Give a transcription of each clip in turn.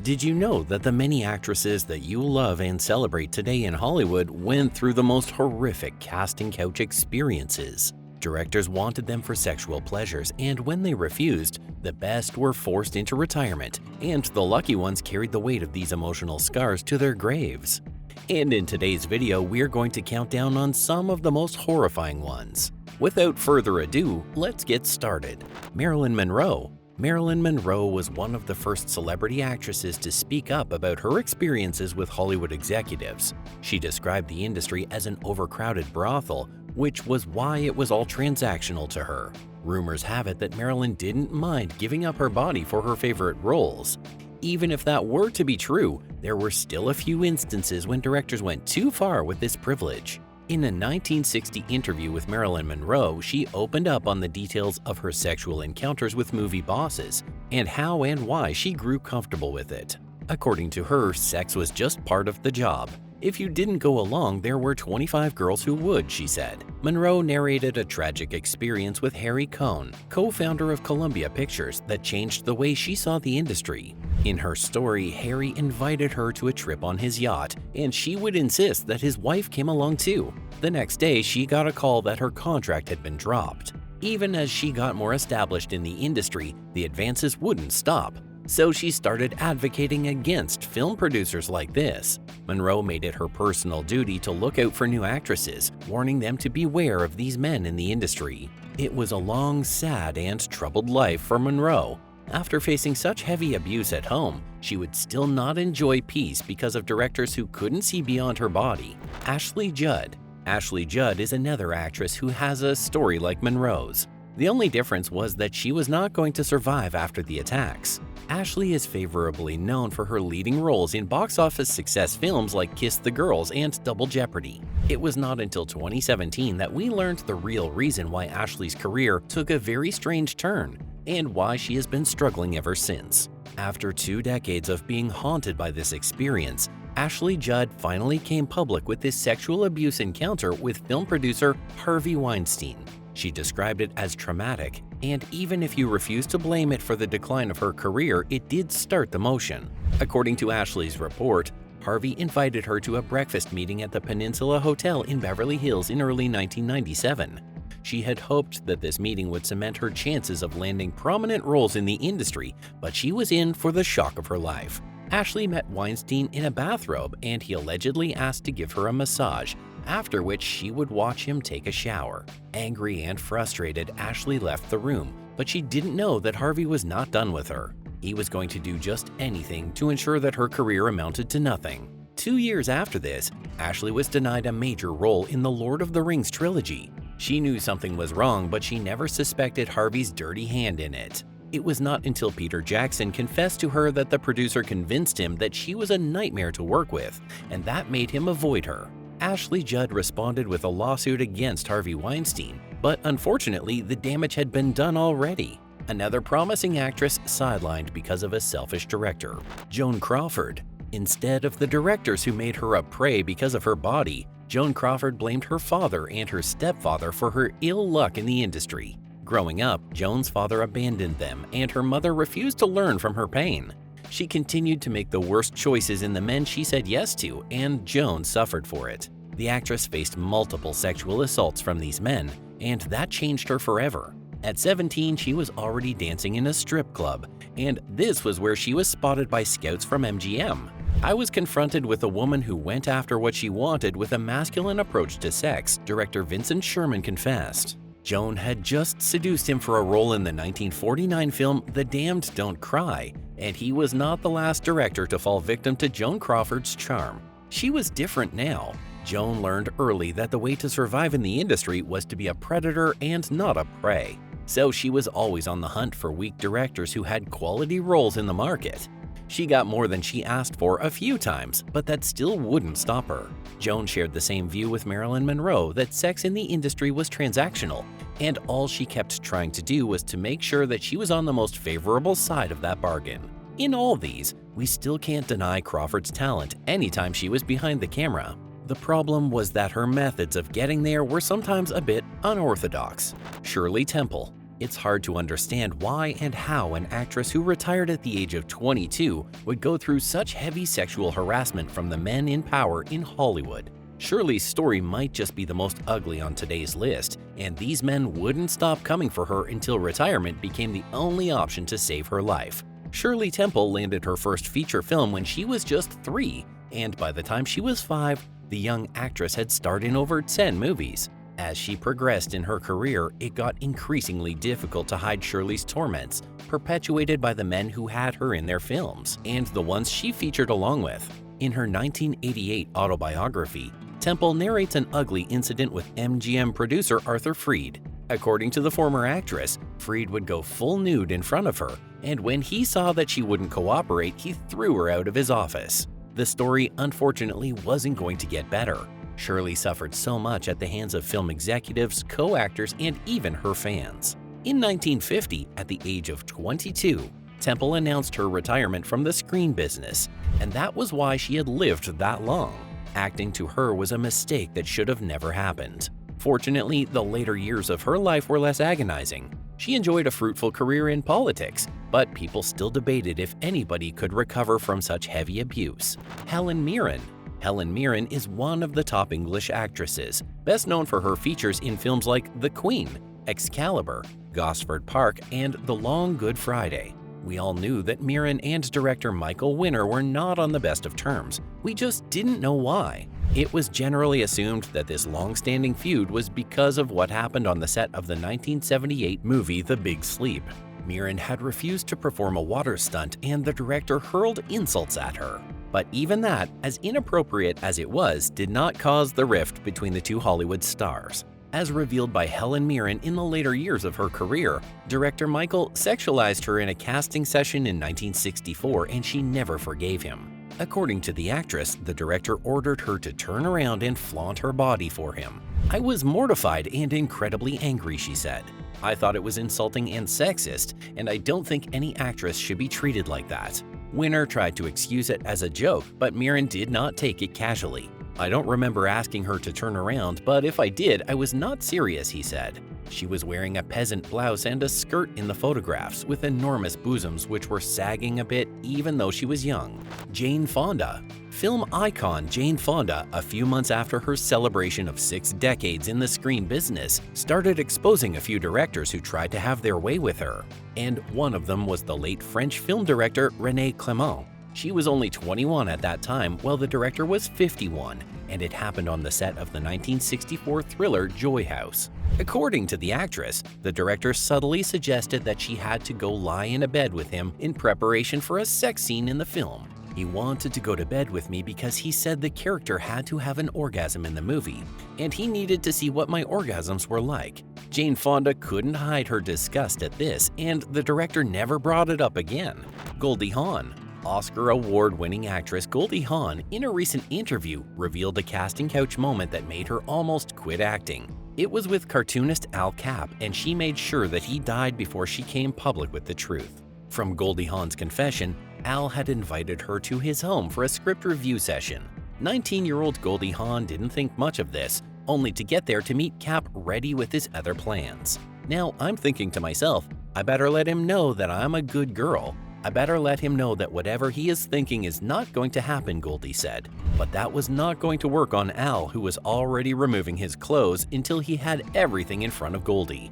Did you know that the many actresses that you love and celebrate today in Hollywood went through the most horrific casting couch experiences? Directors wanted them for sexual pleasures, and when they refused, the best were forced into retirement, and the lucky ones carried the weight of these emotional scars to their graves. And in today's video, we're going to count down on some of the most horrifying ones. Without further ado, let's get started. Marilyn Monroe. Marilyn Monroe was one of the first celebrity actresses to speak up about her experiences with Hollywood executives. She described the industry as an overcrowded brothel, which was why it was all transactional to her. Rumors have it that Marilyn didn't mind giving up her body for her favorite roles. Even if that were to be true, there were still a few instances when directors went too far with this privilege. In a 1960 interview with Marilyn Monroe, she opened up on the details of her sexual encounters with movie bosses and how and why she grew comfortable with it. According to her, sex was just part of the job. If you didn't go along, there were 25 girls who would, she said. Monroe narrated a tragic experience with Harry Cohn, co-founder of Columbia Pictures, that changed the way she saw the industry. In her story, Harry invited her to a trip on his yacht, and she would insist that his wife came along too. The next day, she got a call that her contract had been dropped. Even as she got more established in the industry, the advances wouldn't stop. So she started advocating against film producers like this. Monroe made it her personal duty to look out for new actresses, warning them to beware of these men in the industry. It was a long, sad, and troubled life for Monroe. After facing such heavy abuse at home, she would still not enjoy peace because of directors who couldn't see beyond her body. Ashley Judd. Ashley Judd is another actress who has a story like Monroe's. The only difference was that she was not going to survive after the attacks. Ashley is favorably known for her leading roles in box office success films like Kiss the Girls and Double Jeopardy. It was not until 2017 that we learned the real reason why Ashley's career took a very strange turn and why she has been struggling ever since. After 2 decades of being haunted by this experience, Ashley Judd finally came public with this sexual abuse encounter with film producer Harvey Weinstein. She described it as traumatic, and even if you refuse to blame it for the decline of her career, it did start the motion. According to Ashley's report, Harvey invited her to a breakfast meeting at the Peninsula Hotel in Beverly Hills in early 1997. She had hoped that this meeting would cement her chances of landing prominent roles in the industry, but she was in for the shock of her life. Ashley met Weinstein in a bathrobe, and he allegedly asked to give her a massage, after which she would watch him take a shower. Angry and frustrated, Ashley left the room, but she didn't know that Harvey was not done with her. He was going to do just anything to ensure that her career amounted to nothing. 2 years after this, Ashley was denied a major role in the Lord of the Rings trilogy. She knew something was wrong, but she never suspected Harvey's dirty hand in it. It was not until Peter Jackson confessed to her that the producer convinced him that she was a nightmare to work with, and that made him avoid her. Ashley Judd responded with a lawsuit against Harvey Weinstein, but unfortunately, the damage had been done already. Another promising actress sidelined because of a selfish director. Joan Crawford. Instead of the directors who made her a prey because of her body, Joan Crawford blamed her father and her stepfather for her ill luck in the industry. Growing up, Joan's father abandoned them, and her mother refused to learn from her pain. She continued to make the worst choices in the men she said yes to, and Joan suffered for it. The actress faced multiple sexual assaults from these men, and that changed her forever. At 17, she was already dancing in a strip club, and this was where she was spotted by scouts from MGM. "I was confronted with a woman who went after what she wanted with a masculine approach to sex," director Vincent Sherman confessed. Joan had just seduced him for a role in the 1949 film The Damned Don't Cry, and he was not the last director to fall victim to Joan Crawford's charm. She was different now. Joan learned early that the way to survive in the industry was to be a predator and not a prey. So she was always on the hunt for weak directors who had quality roles in the market. She got more than she asked for a few times, but that still wouldn't stop her. Joan shared the same view with Marilyn Monroe that sex in the industry was transactional, and all she kept trying to do was to make sure that she was on the most favorable side of that bargain. In all these, we still can't deny Crawford's talent anytime she was behind the camera. The problem was that her methods of getting there were sometimes a bit unorthodox. Shirley Temple. It's hard to understand why and how an actress who retired at the age of 22 would go through such heavy sexual harassment from the men in power in Hollywood. Shirley's story might just be the most ugly on today's list, and these men wouldn't stop coming for her until retirement became the only option to save her life. Shirley Temple landed her first feature film when she was just 3, and by the time she was 5, the young actress had starred in over 10 movies. As she progressed in her career, it got increasingly difficult to hide Shirley's torments, perpetuated by the men who had her in their films, and the ones she featured along with. In her 1988 autobiography, Temple narrates an ugly incident with MGM producer Arthur Freed. According to the former actress, Freed would go full nude in front of her, and when he saw that she wouldn't cooperate, he threw her out of his office. The story, unfortunately, wasn't going to get better. Shirley suffered so much at the hands of film executives, co-actors, and even her fans. In 1950, at the age of 22, Temple announced her retirement from the screen business, and that was why she had lived that long. Acting to her was a mistake that should have never happened. Fortunately, the later years of her life were less agonizing. She enjoyed a fruitful career in politics, but people still debated if anybody could recover from such heavy abuse. Helen Mirren. Helen Mirren is one of the top English actresses, best known for her features in films like The Queen, Excalibur, Gosford Park, and The Long Good Friday. We all knew that Mirren and director Michael Winner were not on the best of terms. We just didn't know why. It was generally assumed that this long-standing feud was because of what happened on the set of the 1978 movie The Big Sleep. Mirren had refused to perform a water stunt, and the director hurled insults at her. But even that, as inappropriate as it was, did not cause the rift between the two Hollywood stars. As revealed by Helen Mirren in the later years of her career, director Michael sexualized her in a casting session in 1964, and she never forgave him. According to the actress, the director ordered her to turn around and flaunt her body for him. "I was mortified and incredibly angry," she said. "I thought it was insulting and sexist, and I don't think any actress should be treated like that." Winner tried to excuse it as a joke, but Mirren did not take it casually. "I don't remember asking her to turn around, but if I did, I was not serious," he said. She was wearing a peasant blouse and a skirt in the photographs, with enormous bosoms which were sagging a bit even though she was young. Jane Fonda. Film icon Jane Fonda, a few months after her celebration of 6 decades in the screen business, started exposing a few directors who tried to have their way with her. And one of them was the late French film director René Clément. She was only 21 at that time, while the director was 51, and it happened on the set of the 1964 thriller Joy House. According to the actress, the director subtly suggested that she had to go lie in a bed with him in preparation for a sex scene in the film. "He wanted to go to bed with me because he said the character had to have an orgasm in the movie, and he needed to see what my orgasms were like." Jane Fonda couldn't hide her disgust at this, and the director never brought it up again. Goldie Hawn. Oscar award-winning actress Goldie Hawn, in a recent interview, revealed a casting couch moment that made her almost quit acting. It was with cartoonist Al Capp, and she made sure that he died before she came public with the truth. From Goldie Hawn's confession, Al had invited her to his home for a script review session. 19-year-old Goldie Hawn didn't think much of this, only to get there to meet Capp ready with his other plans. "Now I'm thinking to myself, I better let him know that I'm a good girl. I better let him know that whatever he is thinking is not going to happen," Goldie said. But that was not going to work on Al, who was already removing his clothes until he had everything in front of Goldie.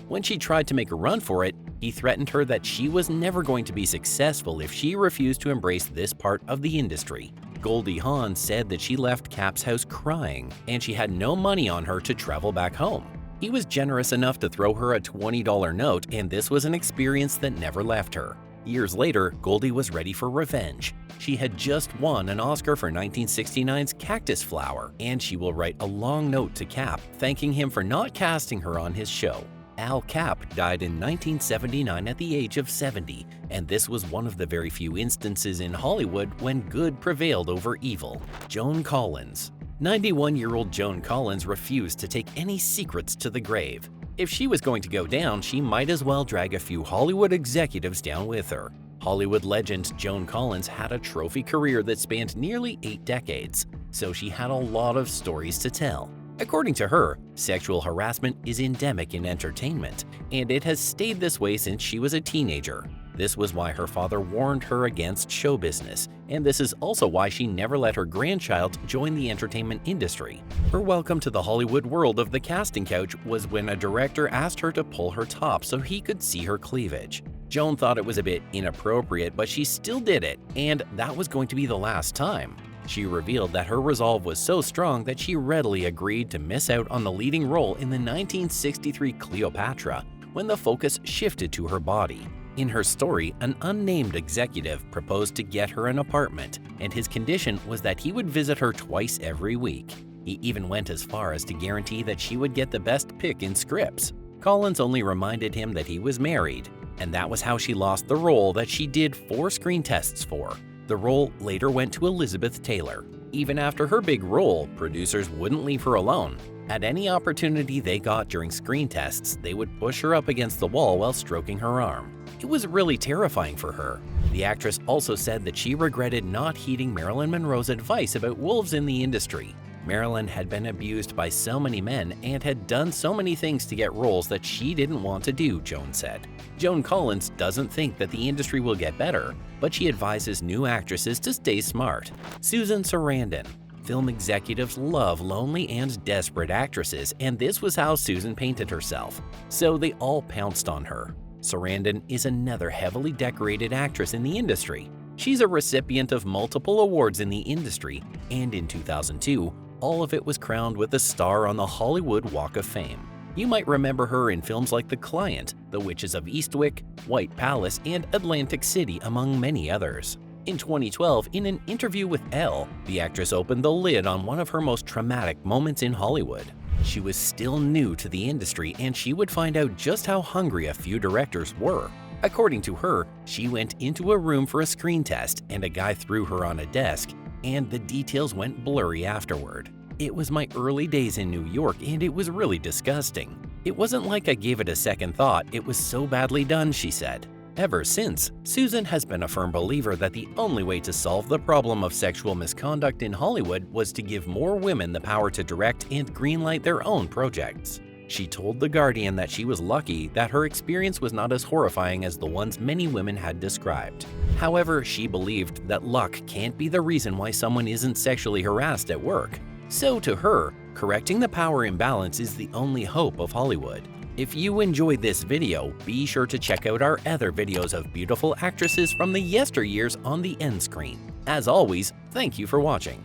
When she tried to make a run for it, he threatened her that she was never going to be successful if she refused to embrace this part of the industry. Goldie Hawn said that she left Capp's house crying, and she had no money on her to travel back home. He was generous enough to throw her a $20 note, and this was an experience that never left her. Years later, Goldie was ready for revenge. She had just won an Oscar for 1969's Cactus Flower, and she will write a long note to Capp thanking him for not casting her on his show. Al Capp died in 1979 at the age of 70, and this was one of the very few instances in Hollywood when good prevailed over evil. Joan Collins. 91-year-old Joan Collins refused to take any secrets to the grave. If she was going to go down, she might as well drag a few Hollywood executives down with her. Hollywood legend Joan Collins had a trophy career that spanned nearly 8 decades, so she had a lot of stories to tell. According to her, sexual harassment is endemic in entertainment, and it has stayed this way since she was a teenager. This was why her father warned her against show business, and this is also why she never let her grandchild join the entertainment industry. Her welcome to the Hollywood world of the casting couch was when a director asked her to pull her top so he could see her cleavage. Joan thought it was a bit inappropriate, but she still did it, and that was going to be the last time. She revealed that her resolve was so strong that she readily agreed to miss out on the leading role in the 1963 Cleopatra when the focus shifted to her body. In her story, an unnamed executive proposed to get her an apartment, and his condition was that he would visit her twice every week. He even went as far as to guarantee that she would get the best pick in scripts. Collins only reminded him that he was married, and that was how she lost the role that she did 4 screen tests for. The role later went to Elizabeth Taylor. Even after her big role, producers wouldn't leave her alone. At any opportunity they got during screen tests, they would push her up against the wall while stroking her arm. It was really terrifying for her. The actress also said that she regretted not heeding Marilyn Monroe's advice about wolves in the industry. Marilyn had been abused by so many men and had done so many things to get roles that she didn't want to do, Joan said. Joan Collins doesn't think that the industry will get better, but she advises new actresses to stay smart. Susan Sarandon. Film executives love lonely and desperate actresses, and this was how Susan painted herself. So they all pounced on her. Sarandon is another heavily decorated actress in the industry. She's a recipient of multiple awards in the industry, and in 2002, all of it was crowned with a star on the Hollywood Walk of Fame. You might remember her in films like The Client, The Witches of Eastwick, White Palace, and Atlantic City, among many others. In 2012, in an interview with Elle, the actress opened the lid on one of her most traumatic moments in Hollywood. She was still new to the industry, and she would find out just how hungry a few directors were. According to her, she went into a room for a screen test, and a guy threw her on a desk, and the details went blurry afterward. It was my early days in New York, and it was really disgusting. It wasn't like I gave it a second thought, it was so badly done, she said. Ever since, Susan has been a firm believer that the only way to solve the problem of sexual misconduct in Hollywood was to give more women the power to direct and greenlight their own projects. She told The Guardian that she was lucky that her experience was not as horrifying as the ones many women had described. However, she believed that luck can't be the reason why someone isn't sexually harassed at work. So to her, correcting the power imbalance is the only hope of Hollywood. If you enjoyed this video, be sure to check out our other videos of beautiful actresses from the yesteryears on the end screen. As always, thank you for watching.